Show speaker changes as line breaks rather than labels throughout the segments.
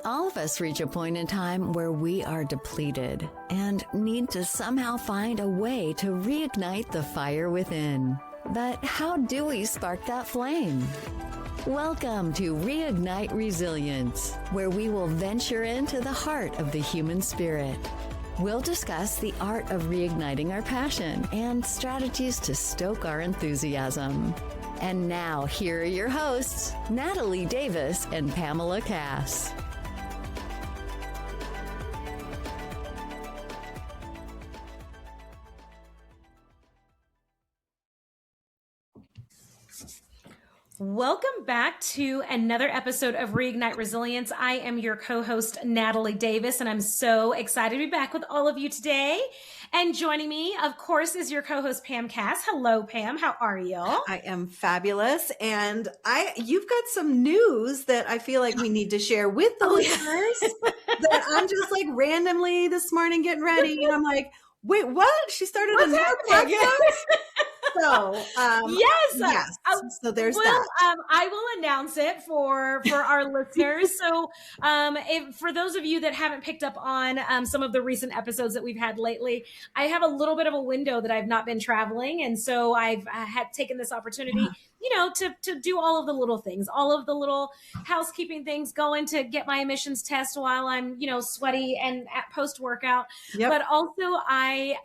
All of us reach a point in time where we are depleted and need to somehow find a way to reignite the fire within. But how do we spark that flame? Welcome to Reignite Resilience, where we will venture into the heart of the human spirit. We'll discuss the art of reigniting our passion and strategies to stoke our enthusiasm. And now, here are your hosts, Natalie Davis and Pamela Cass.
Welcome back to another episode of Reignite Resilience. I am your co-host, Natalie Davis, and I'm so excited to be back with all of you today. And joining me, of course, is your co-host, Pam Cass. Hello, Pam. How are you?
I am fabulous. And you've got some news that I feel like we need to share with the listeners that I'm just like randomly this morning getting ready. And I'm like, wait, what? She started another podcast? So,
yes.
So there's that.
I will announce it for our listeners. So, for those of you that haven't picked up on some of the recent episodes that we've had lately, I have a little bit of a window that I've not been traveling, and so I've had taken this opportunity, to do all of the little things, all of the little housekeeping things, going to get my emissions test while I'm, sweaty and at post workout. Yep. But also, I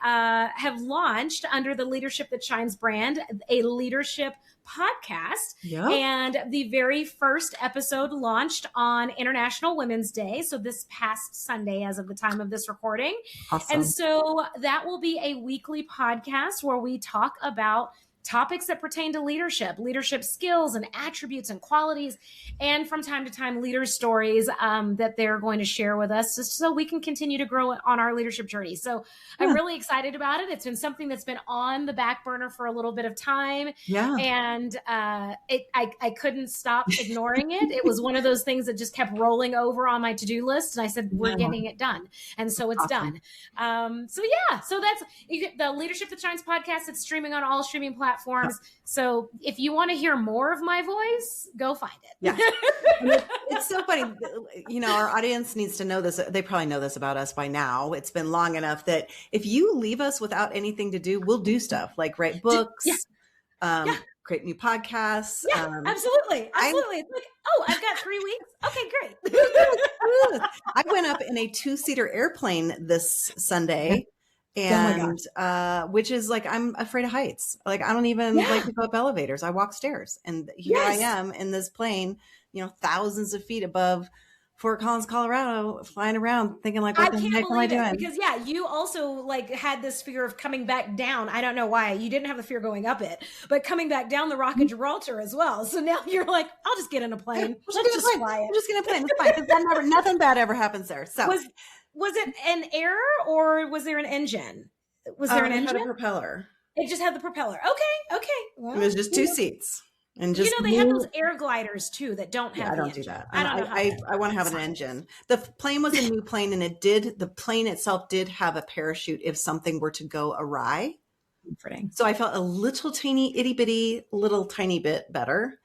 have launched under the Leadership That Shines brand a leadership podcast. Yep. And the very first episode launched on International Women's Day. So this past Sunday, as of the time of this recording. Awesome. And so that will be a weekly podcast where we talk about topics that pertain to leadership skills and attributes and qualities, and from time to time, leader stories that they're going to share with us just so we can continue to grow on our leadership journey. So I'm really excited about it. It's been something that's been on the back burner for a little bit of time. Yeah. And I couldn't stop ignoring it. It was one of those things that just kept rolling over on my to-do list. And I said, we're getting it done. And so it's done. So that's the Leadership That Shines podcast. It's streaming on all streaming platforms. So if you want to hear more of my voice, go find it.
Yeah. It's so funny. Our audience needs to know this. They probably know this about us by now. It's been long enough that if you leave us without anything to do, we'll do stuff like write books, create new podcasts.
Yeah, absolutely. It's like, I've got 3 weeks. Okay, great.
I went up in a 2-seater airplane this Sunday. And, which is like, I'm afraid of heights. Like, I don't even like to go up elevators. I walk stairs, and here I am in this plane, thousands of feet above Fort Collins, Colorado, flying around thinking like, what the heck am I doing?
Because you also had this fear of coming back down. I don't know why you didn't have the fear going up it, but coming back down the Rock of Gibraltar as well. So now you're like, I'll just get in a plane. Let's just fly it.
I'm just going to plane. It's fine. Because nothing bad ever happens there. So
was it an air or was there an engine? Was there an engine?
It had a propeller.
It just had the propeller. Okay.
Well, it was just 2 seats. And just
they have those air gliders too that don't have.
I don't do that. I want to have an engine. The plane was a new plane, and the plane itself did have a parachute if something were to go awry.
Comforting.
So I felt a little tiny itty bitty, little tiny bit better.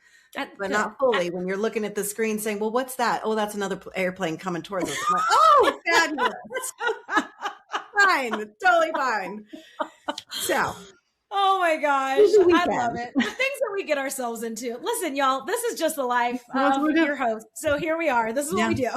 But not fully when you're looking at the screen saying, well, what's that? Oh, that's another airplane coming towards us. I'm like, oh, fabulous. Fine. Totally fine. So.
Oh my gosh. I love it. The things that we get ourselves into. Listen, y'all, this is just the life of your host. So here we are. This is what we do.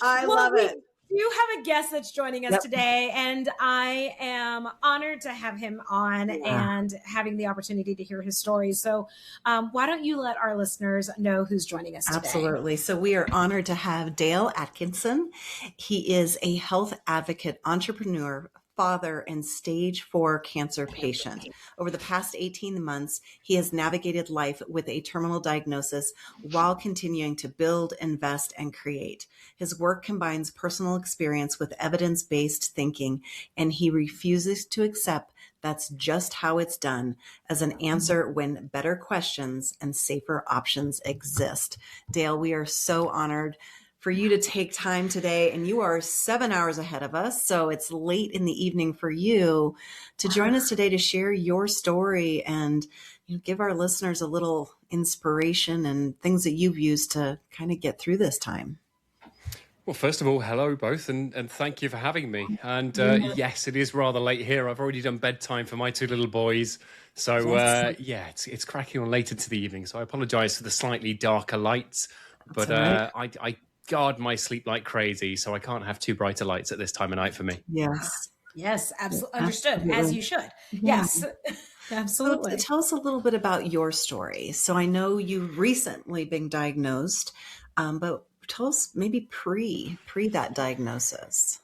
I love it.
You have a guest that's joining us today, and I am honored to have him on and having the opportunity to hear his stories. So why don't you let our listeners know who's joining us today?
Absolutely. So we are honored to have Dale Atkinson. He is a health advocate, entrepreneur, father, and stage 4 cancer patient. Over the past 18 months, he has navigated life with a terminal diagnosis while continuing to build, invest, and create. His work combines personal experience with evidence-based thinking, and he refuses to accept that's just how it's done as an answer when better questions and safer options exist. Dale, we are so honored for you to take time today, and you are 7 hours ahead of us, so it's late in the evening for you to join us today to share your story and, give our listeners a little inspiration and things that you've used to kind of get through this time.
Well, first of all, hello both, and thank you for having me. And yes, it is rather late here. I've already done bedtime for my two little boys. So it's cracking on late into the evening. So I apologise for the slightly darker lights, but I guard my sleep like crazy. So I can't have too brighter lights at this time of night for me.
Yes, absolutely. Understood.
Absolutely.
As you should.
Yeah.
Yes, absolutely.
So tell us a little bit about your story. So I know you've recently been diagnosed, but tell us maybe pre that diagnosis.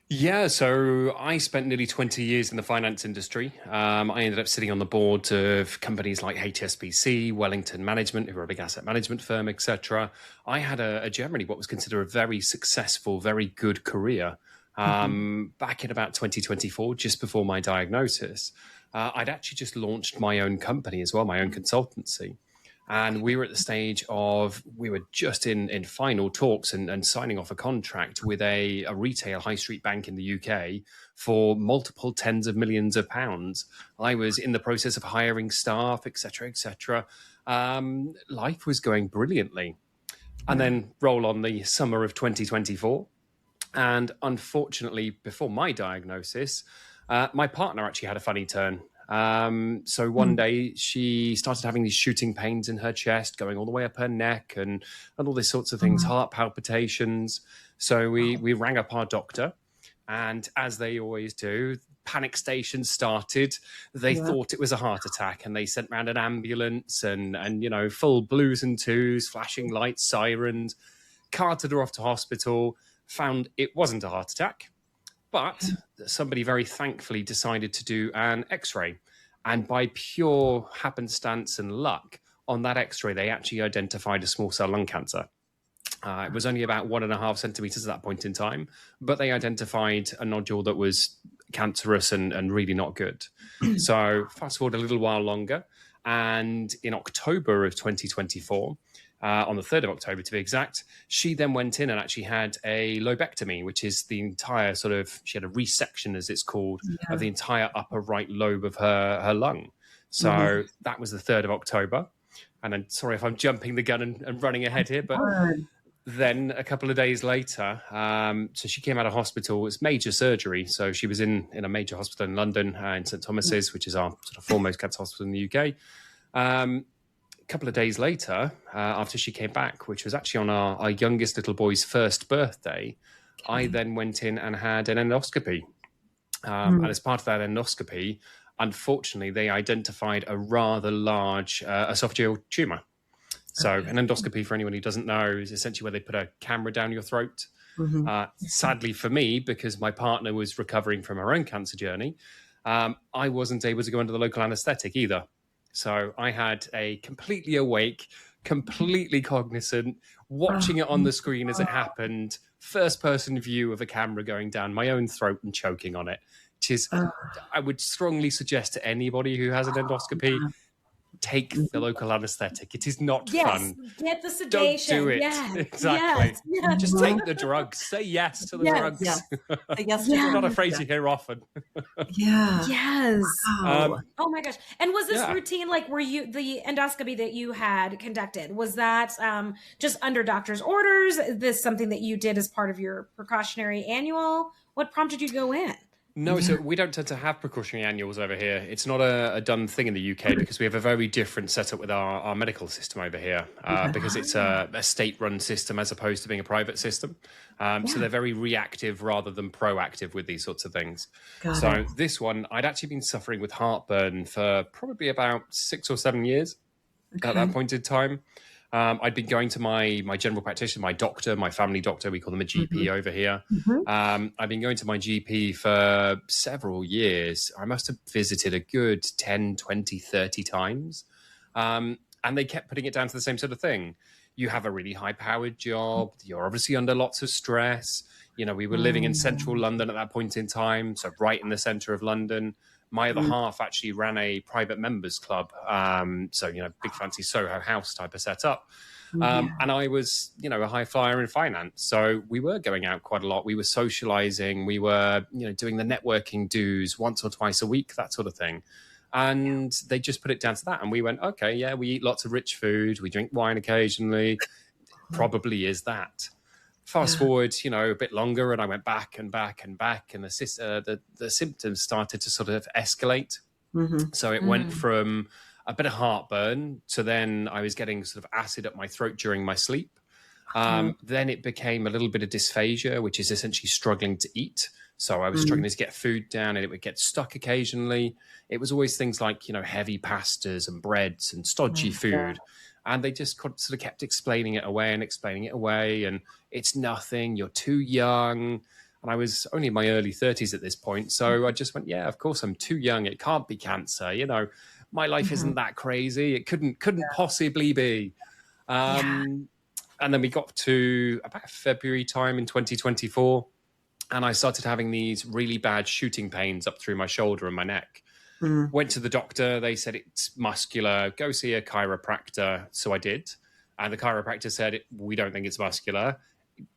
Yeah, so I spent nearly 20 years in the finance industry. I ended up sitting on the board of companies like HSBC, Wellington Management, who are a big asset management firm, etc. I had a generally what was considered a very successful, very good career. Back in about 2024, just before my diagnosis, I'd actually just launched my own company as well, my own consultancy. And we were at the stage of, we were just in final talks and signing off a contract with a retail high street bank in the UK for multiple tens of millions of pounds. I was in the process of hiring staff, et cetera, et cetera. Life was going brilliantly. And then roll on the summer of 2024. And unfortunately, before my diagnosis, my partner actually had a funny turn. So one day she started having these shooting pains in her chest, going all the way up her neck and all these sorts of things, heart palpitations. So we rang up our doctor, and as they always do, panic stations started. They thought it was a heart attack, and they sent round an ambulance and full blues and twos, flashing lights, sirens, carted her off to hospital, found it wasn't a heart attack. But somebody very thankfully decided to do an X-ray. And by pure happenstance and luck, on that X-ray, they actually identified a small cell lung cancer. It was only about 1.5 centimeters at that point in time, but they identified a nodule that was cancerous and really not good. So fast forward a little while longer. And in October of 2024, on the 3rd of October to be exact, she then went in and actually had a lobectomy, which is the entire she had a resection, as it's called, of the entire upper right lobe of her lung. So that was the 3rd of October. And I'm sorry if I'm jumping the gun and running ahead here, but then a couple of days later, so she came out of hospital. It was major surgery. So she was in a major hospital in London, in St Thomas's, which is our sort of foremost cancer hospital in the UK. A couple of days later, after she came back, which was actually on our youngest little boy's first birthday, I then went in and had an endoscopy. And as part of that endoscopy, unfortunately, they identified a rather large oesophageal tumour. So an endoscopy, for anyone who doesn't know, is essentially where they put a camera down your throat. Sadly for me, because my partner was recovering from her own cancer journey, I wasn't able to go under the local anaesthetic either. So I had a completely awake, completely cognizant, watching it on the screen as it happened, first-person view of a camera going down my own throat and choking on it, which is, I would strongly suggest to anybody who has an endoscopy, take the local anaesthetic. It is not fun.
Get the sedation.
Don't do it.
Yes.
Exactly.
Yes.
Just take the drugs. Say yes to the drugs. You're not afraid to hear often.
Yes.
Wow.
Oh my gosh. And was this routine, like, were you, the endoscopy that you had conducted, was that just under doctor's orders? Is this something that you did as part of your precautionary annual? What prompted you to go in?
No, so we don't tend to have precautionary annuals over here. It's not a done thing in the UK because we have a very different setup with our medical system over here because it's a state-run system as opposed to being a private system. So they're very reactive rather than proactive with these sorts of things. So this one, I'd actually been suffering with heartburn for probably about 6 or 7 years at that point in time. I'd been going to my general practitioner, my doctor, my family doctor, we call them a GP over here. I've been going to my GP for several years. I must have visited a good 10, 20, 30 times. And they kept putting it down to the same sort of thing. You have a really high-powered job. You're obviously under lots of stress. You know, we were living in central London at that point in time, so right in the centre of London. My other half actually ran a private members club. So, you know, big fancy Soho House type of setup. And I was, you know, a high flyer in finance. So we were going out quite a lot. We were socializing. We were, you know, doing the networking dues once or twice a week, that sort of thing. And they just put it down to that. And we went, okay, yeah, we eat lots of rich food. We drink wine occasionally. Probably is that. Fast forward, a bit longer, and I went back and back and back, and the symptoms started to sort of escalate. So it went from a bit of heartburn to then I was getting sort of acid up my throat during my sleep. Then it became a little bit of dysphagia, which is essentially struggling to eat. So I was struggling to get food down, and it would get stuck occasionally. It was always things like, heavy pastas and breads and stodgy food. And they just sort of kept explaining it away. And it's nothing, you're too young. And I was only in my early 30s at this point. So I just went, yeah, of course I'm too young. It can't be cancer. My life isn't that crazy. It couldn't possibly be. And then we got to about February time in 2024. And I started having these really bad shooting pains up through my shoulder and my neck. Went to the doctor. They said it's muscular. Go see a chiropractor. So I did. And the chiropractor said, we don't think it's muscular.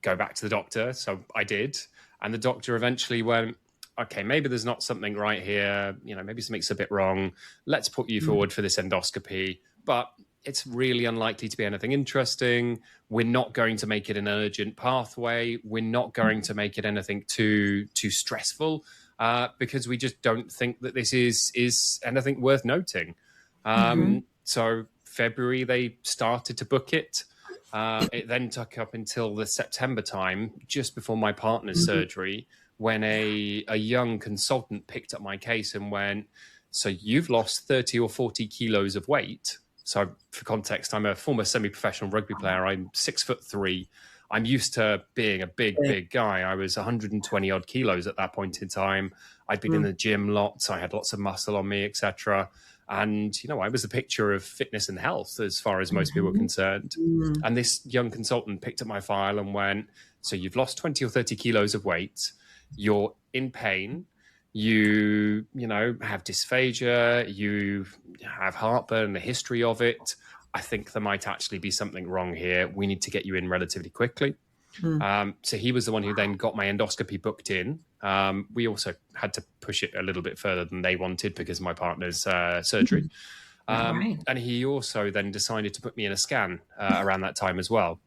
Go back to the doctor. So I did. And the doctor eventually went, okay, maybe there's not something right here. Maybe something's a bit wrong. Let's put you forward for this endoscopy. But it's really unlikely to be anything interesting. We're not going to make it an urgent pathway. We're not going to make it anything too stressful. Because we just don't think that this is anything worth noting. So February, they started to book it. It then took up until the September time, just before my partner's surgery, when a young consultant picked up my case and went, so you've lost 30 or 40 kilos of weight. So for context, I'm a former semi-professional rugby player. I'm 6'3". I'm used to being a big guy. I was 120 odd kilos at that point in time. I'd been in the gym lots. I had lots of muscle on me, etc. And, I was the picture of fitness and health as far as most people were concerned. And this young consultant picked up my file and went, so you've lost 20 or 30 kilos of weight. You're in pain. You have dysphagia. You have heartburn, a history of it. I think there might actually be something wrong here. We need to get you in relatively quickly. So he was the one who then got my endoscopy booked in. We also had to push it a little bit further than they wanted because of my partner's surgery. And he also then decided to put me in a scan around that time as well.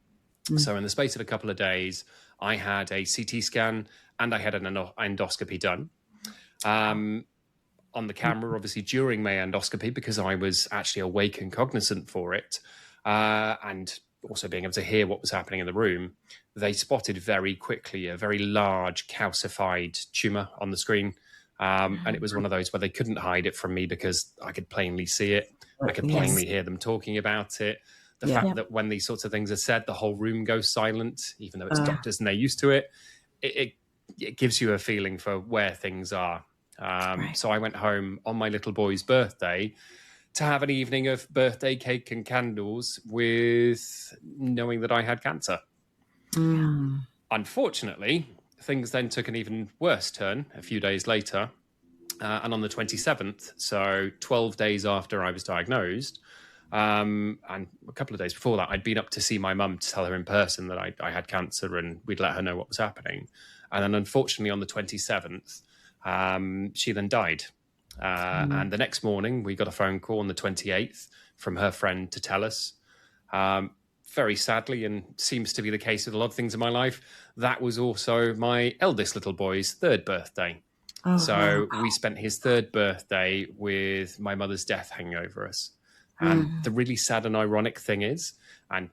So in the space of a couple of days, I had a CT scan and I had an endoscopy done. On the camera, obviously, during my endoscopy, because I was actually awake and cognizant for it, and also being able to hear what was happening in the room, they spotted very quickly a very large calcified tumour on the screen. And it was one of those where they couldn't hide it from me because I could plainly see it. I could plainly hear them talking about it. The fact that when these sorts of things are said, the whole room goes silent, even though it's doctors and they're used to it, it gives you a feeling for where things are. So I went home on my little boy's birthday to have an evening of birthday cake and candles with knowing that I had cancer. Unfortunately, things then took an even worse turn a few days later. And on the 27th, so 12 days after I was diagnosed, and a couple of days before that, I'd been up to see my mum to tell her in person that I had cancer and we'd let her know what was happening. And then unfortunately on the 27th, she then died. And the next morning we got a phone call on the 28th from her friend to tell us, very sadly, and seems to be the case with a lot of things in my life, that was also my eldest little boy's third birthday. So we spent his third birthday with my mother's death hanging over us. And the really sad and ironic thing is, and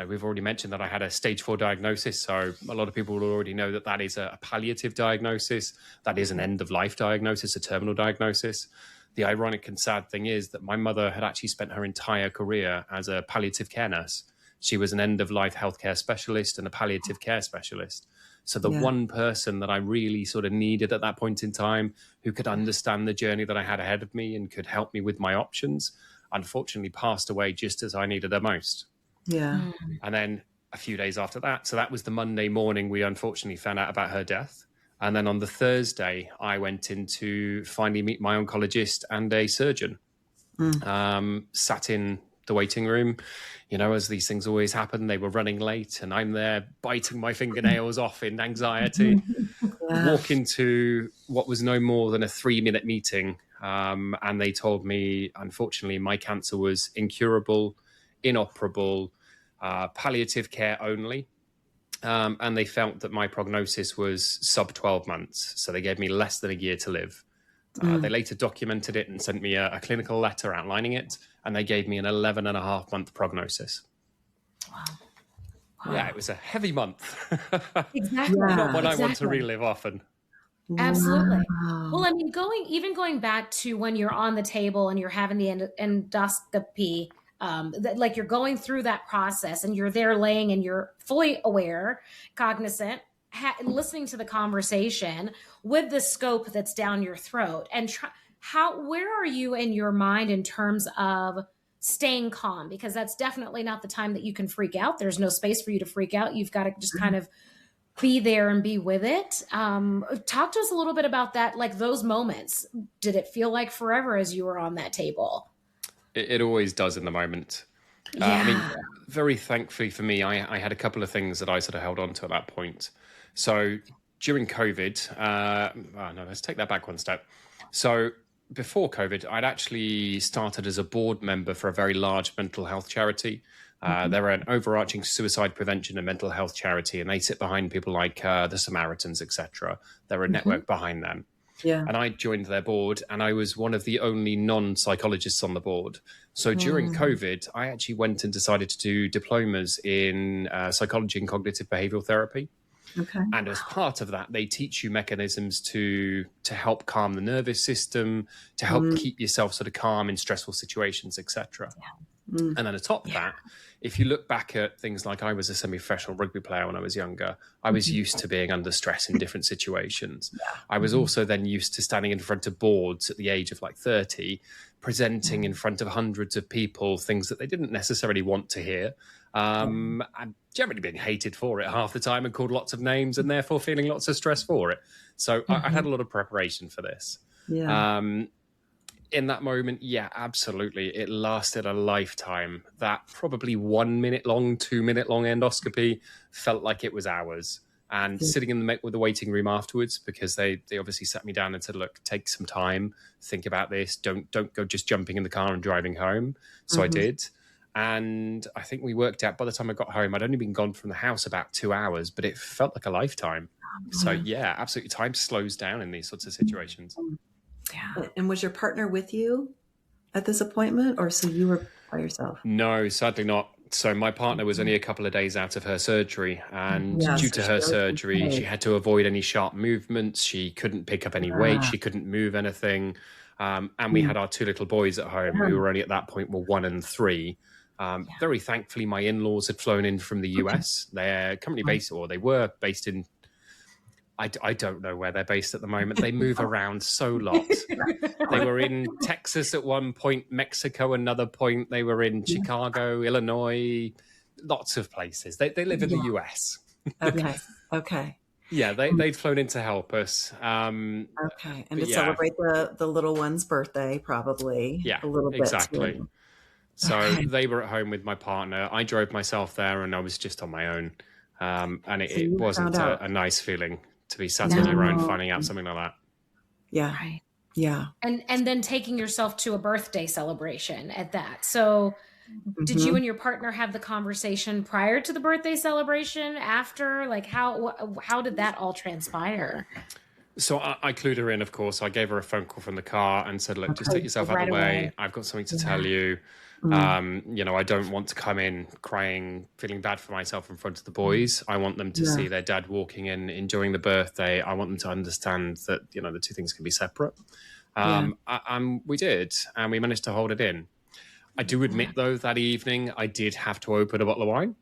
we've already mentioned that I had a stage 4 diagnosis. So a lot of people will already know that that is a palliative diagnosis. That is an end of life diagnosis, a terminal diagnosis. The ironic and sad thing is that my mother had actually spent her entire career as a palliative care nurse. She was an end of life healthcare specialist and a palliative care specialist. So the one person that I really sort of needed at that point in time, who could understand the journey that I had ahead of me and could help me with my options, unfortunately passed away just as I needed her most. And then a few days after that, so that was the Monday morning, we unfortunately found out about her death. And then on the Thursday, I went in to finally meet my oncologist and a surgeon. Sat in the waiting room, as these things always happen. They were running late and I'm there biting my fingernails off in anxiety. Walk into what was no more than a 3-minute meeting And they told me, unfortunately, my cancer was incurable, inoperable, palliative care only. And they felt that my prognosis was sub 12 months. So they gave me less than a year to live. They later documented it and sent me a clinical letter outlining it. And they gave me an 11.5-month prognosis.
Wow.
Yeah, it was a heavy month.
Exactly.
Not one I want to relive often.
Absolutely.
Wow.
Well, I mean, going back to when you're on the table and you're having the endoscopy, like you're going through that process and you're there laying and you're fully aware, cognizant, listening to the conversation with the scope that's down your throat, and where are you in your mind in terms of staying calm? Because that's definitely not the time that you can freak out. There's no space for you to freak out. You've got to just kind of be there and be with it. Talk to us a little bit about that, like those moments. Did it feel like forever as you were on that table?
It always does in the moment.
Yeah.
I mean, very thankfully for me, I had a couple of things that I sort of held on to at that point. So during COVID, let's take that back one step. So before COVID, I'd actually started as a board member for a very large mental health charity. They're an overarching suicide prevention and mental health charity, and they sit behind people like the Samaritans, etc. They're a network behind them.
Yeah.
And I joined their board, and I was one of the only non-psychologists on the board. So during COVID, I actually went and decided to do diplomas in psychology and cognitive behavioral therapy.
Okay.
And as part of that, they teach you mechanisms to help calm the nervous system, to help keep yourself sort of calm in stressful situations, etc. And then atop that, if you look back at things like, I was a semi-professional rugby player when I was younger, I was used to being under stress in different situations. I was also then used to standing in front of boards at the age of like 30, presenting in front of hundreds of people, things that they didn't necessarily want to hear. And generally being hated for it half the time and called lots of names and therefore feeling lots of stress for it. So I had a lot of preparation for this.
Yeah.
In that moment, yeah, absolutely. It lasted a lifetime. That probably 1 minute long, 2 minute long endoscopy felt like it was hours. And sitting in the waiting room afterwards, because they obviously sat me down and said, look, take some time, think about this. Don't go just jumping in the car and driving home. So I did. And I think we worked out by the time I got home, I'd only been gone from the house about 2 hours, but it felt like a lifetime. So yeah, absolutely. Time slows down in these sorts of situations.
Yeah.
And was your partner with you at this appointment, or so you were by yourself?
No, sadly not. So my partner was only a couple of days out of her surgery, and due to her surgery, she had to avoid any sharp movements. She couldn't pick up any weight. She couldn't move anything. And we had our 2 little boys at home. We were only at that point were 1 and 3. Very thankfully, my in-laws had flown in from the US. They're currently based, or they were based in, I don't know where they're based at the moment. They move around so lot. They were in Texas at one point, Mexico another point. They were in Chicago, Illinois, lots of places. They live in the US.
Okay.
Yeah, they'd flown in to help us.
And to celebrate the little one's birthday, probably.
Yeah,
a little bit.
Exactly.
Too.
So they were at home with my partner. I drove myself there, and I was just on my own. And it wasn't a nice feeling to be sat on your own finding out something like that.
Yeah.
Right.
Yeah.
And then taking yourself to a birthday celebration at that. So did you and your partner have the conversation prior to the birthday celebration, after? Like how did that all transpire?
So I clued her in, of course. I gave her a phone call from the car and said, look, just take yourself out of the way. I've got something to tell you. I don't want to come in crying, feeling bad for myself in front of the boys. I want them to see their dad walking in, enjoying the birthday. I want them to understand that, the two things can be separate. We did, and we managed to hold it in. I do admit, though, that evening I did have to open a bottle of wine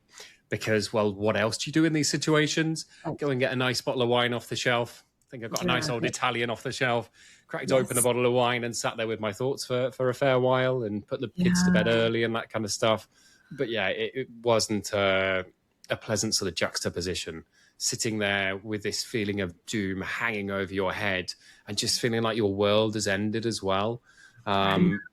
because, well, what else do you do in these situations? Go and get a nice bottle of wine off the shelf. I think I've got a nice old Italian off the shelf. Cracked open a bottle of wine and sat there with my thoughts for a fair while and put the kids to bed early and that kind of stuff. But yeah, it wasn't a pleasant sort of juxtaposition, sitting there with this feeling of doom hanging over your head and just feeling like your world has ended as well.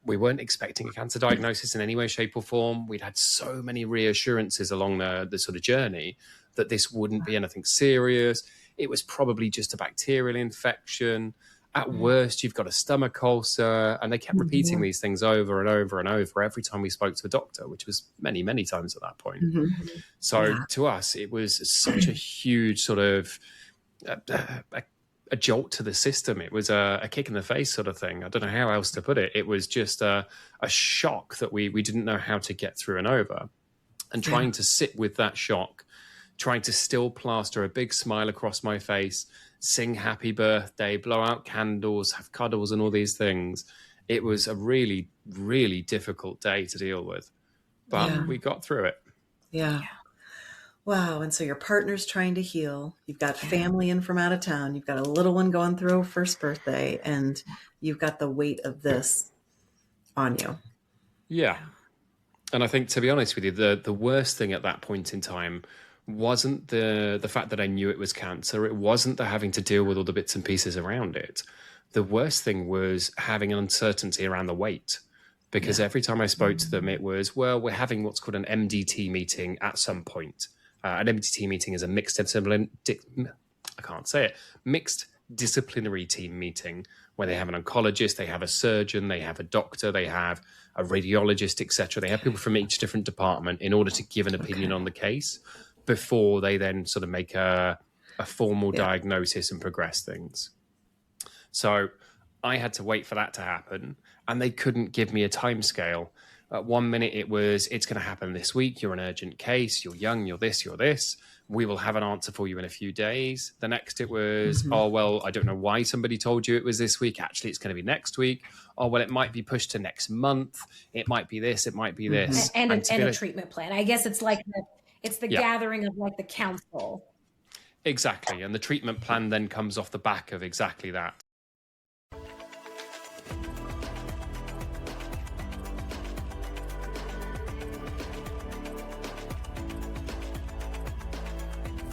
We weren't expecting a cancer diagnosis in any way, shape or form. We'd had so many reassurances along the sort of journey that this wouldn't be anything serious. It was probably just a bacterial infection. At worst, you've got a stomach ulcer. And they kept repeating these things over and over and over every time we spoke to a doctor, which was many, many times at that point. So to us, it was such a huge sort of a jolt to the system. It was a kick in the face sort of thing. I don't know how else to put it. It was just a shock that we didn't know how to get through and over. And trying to sit with that shock, trying to still plaster a big smile across my face, sing happy birthday, blow out candles, have cuddles and all these things. It was a really, really difficult day to deal with. But we got through it.
Yeah. Wow. And so your partner's trying to heal. You've got family in from out of town. You've got a little one going through first birthday, and you've got the weight of this on you.
Yeah. And I think, to be honest with you, the worst thing at that point in time wasn't the fact that I knew it was cancer. It wasn't the having to deal with all the bits and pieces around it. The worst thing was having an uncertainty around the weight. Because every time I spoke to them, it was, well, we're having what's called an MDT meeting at some point. An MDT meeting is a mixed disciplinary team meeting where they have an oncologist, they have a surgeon, they have a doctor, they have a radiologist, etc. They have people from each different department in order to give an opinion on the case before they then sort of make a formal diagnosis and progress things. So I had to wait for that to happen, and they couldn't give me a timescale. At 1 minute it was, it's going to happen this week. You're an urgent case. You're young. You're this. You're this. We will have an answer for you in a few days. The next it was, oh, well, I don't know why somebody told you it was this week. Actually, it's going to be next week. Oh, well, it might be pushed to next month. It might be this. It might be this.
And a treatment plan. I guess it's like the gathering of like the council.
Exactly. And the treatment plan then comes off the back of exactly that.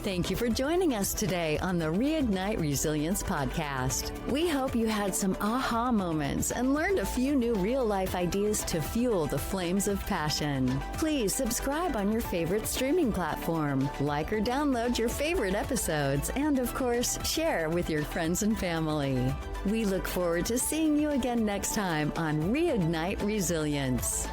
Thank you for joining us today on the Reignite Resilience podcast. We hope you had some aha moments and learned a few new real-life ideas to fuel the flames of passion. Please subscribe on your favorite streaming platform, like or download your favorite episodes, and of course, share with your friends and family. We look forward to seeing you again next time on Reignite Resilience.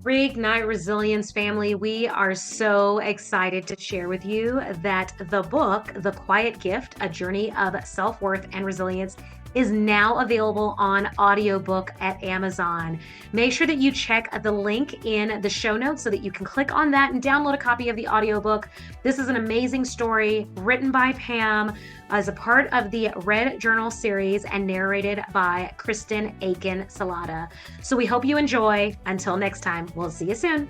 Reignite Resilience family, we are so excited to share with you that the book, The Quiet Gift, A Journey of Self-Worth and Resilience, is now available on audiobook at Amazon. Make sure that you check the link in the show notes so that you can click on that and download a copy of the audiobook. This is an amazing story written by Pam as a part of the Red Journal series and narrated by Kristen Aiken Salata. So we hope you enjoy. Until next time, we'll see you soon.